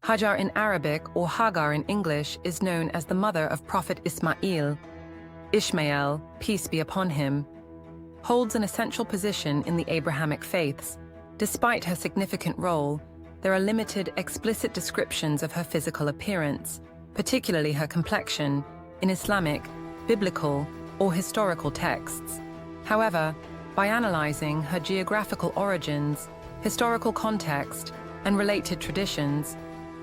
Hajar in Arabic, or Hagar in English, is known as the mother of Prophet Ismail. Ishmael, peace be upon him, holds an essential position in the Abrahamic faiths. Despite her significant role, there are limited, explicit descriptions of her physical appearance, particularly her complexion, in Islamic, biblical, or historical texts. However, by analyzing her geographical origins, historical context, and related traditions,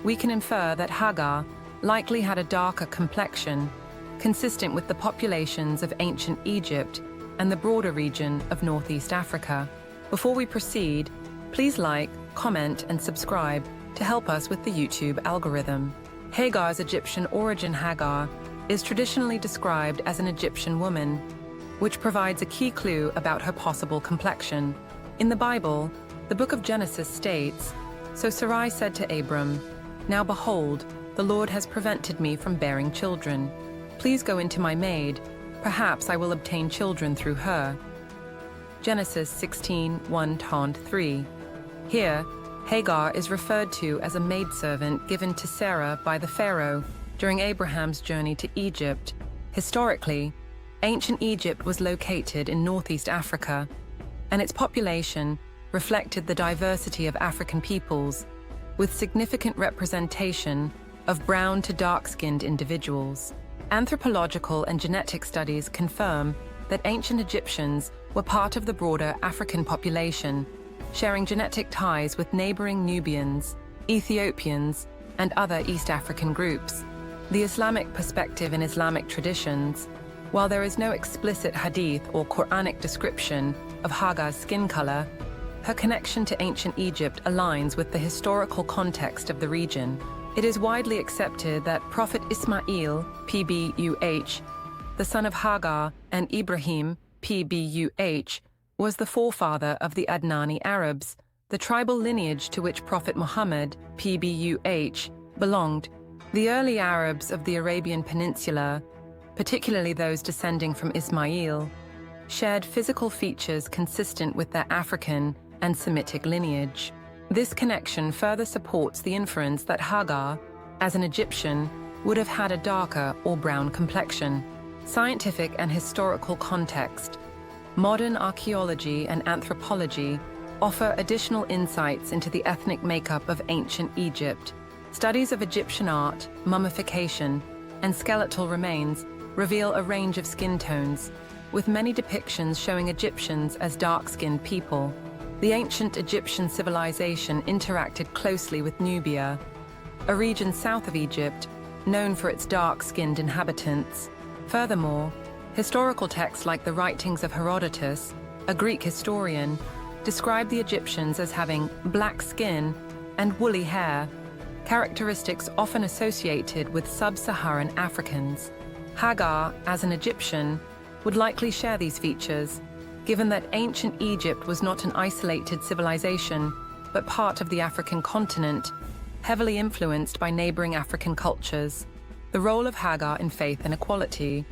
we can infer that Hagar likely had a darker complexion, consistent with the populations of ancient Egypt and the broader region of Northeast Africa. Before we proceed, please like, comment, and subscribe to help us with the YouTube algorithm. Hagar's Egyptian origin. Hagar is traditionally described as an Egyptian woman, which provides a key clue about her possible complexion. In the Bible, the book of Genesis states, "So Sarai said to Abram, 'Now behold, the Lord has prevented me from bearing children. Please go into my maid, perhaps I will obtain children through her.'" Genesis 16:1-3. Here, Hagar is referred to as a maidservant given to Sarah by the Pharaoh during Abraham's journey to Egypt. Historically, ancient Egypt was located in Northeast Africa, and its population reflected the diversity of African peoples, with significant representation of brown to dark-skinned individuals. Anthropological and genetic studies confirm that ancient Egyptians were part of the broader African population, sharing genetic ties with neighboring Nubians, Ethiopians, and other East African groups. The Islamic perspective in Islamic traditions, while there is no explicit hadith or Quranic description of Hagar's skin color, her connection to ancient Egypt aligns with the historical context of the region. It is widely accepted that Prophet Ismail, PBUH, the son of Hagar, and Ibrahim, PBUH, was the forefather of the Adnani Arabs, the tribal lineage to which Prophet Muhammad, PBUH, belonged. The early Arabs of the Arabian Peninsula, particularly those descending from Ismail, shared physical features consistent with their African and Semitic lineage. This connection further supports the inference that Hagar, as an Egyptian, would have had a darker or brown complexion. Scientific and historical context. Modern archaeology and anthropology offer additional insights into the ethnic makeup of ancient Egypt. Studies of Egyptian art, mummification, and skeletal remains reveal a range of skin tones, with many depictions showing Egyptians as dark-skinned people. The ancient Egyptian civilization interacted closely with Nubia, a region south of Egypt known for its dark-skinned inhabitants. Furthermore, historical texts like the writings of Herodotus, a Greek historian, describe the Egyptians as having black skin and woolly hair, characteristics often associated with sub-Saharan Africans. Hagar, as an Egyptian, would likely share these features, given that ancient Egypt was not an isolated civilization, but part of the African continent, heavily influenced by neighboring African cultures. The role of Hagar in faith and equality.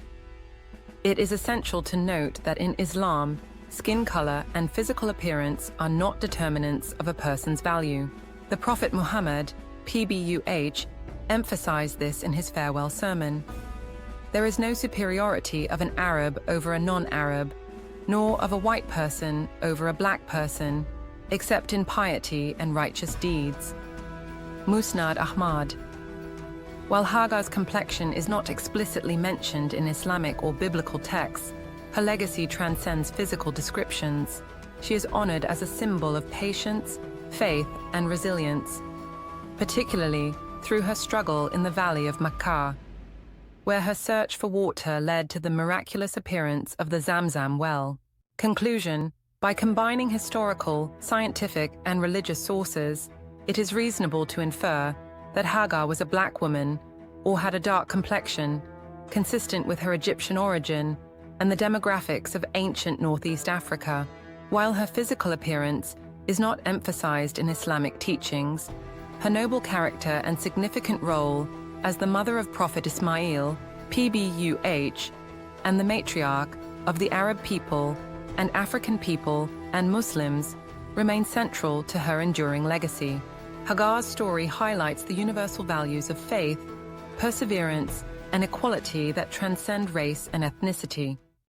It is essential to note that in Islam, skin color and physical appearance are not determinants of a person's value. The Prophet Muhammad, PBUH, emphasized this in his farewell sermon. There is no superiority of an Arab over a non-Arab, nor of a white person over a black person, except in piety and righteous deeds. Musnad Ahmad. While Hagar's complexion is not explicitly mentioned in Islamic or biblical texts, her legacy transcends physical descriptions. She is honored as a symbol of patience, faith, and resilience, particularly through her struggle in the Valley of Makkah, where her search for water led to the miraculous appearance of the Zamzam well. Conclusion: by combining historical, scientific, and religious sources, it is reasonable to infer that Hagar was a black woman or had a dark complexion, consistent with her Egyptian origin and the demographics of ancient Northeast Africa. While her physical appearance is not emphasized in Islamic teachings, her noble character and significant role as the mother of Prophet Ismail, PBUH, and the matriarch of the Arab people and African people and Muslims remain central to her enduring legacy. Hagar's story highlights the universal values of faith, perseverance, and equality that transcend race and ethnicity.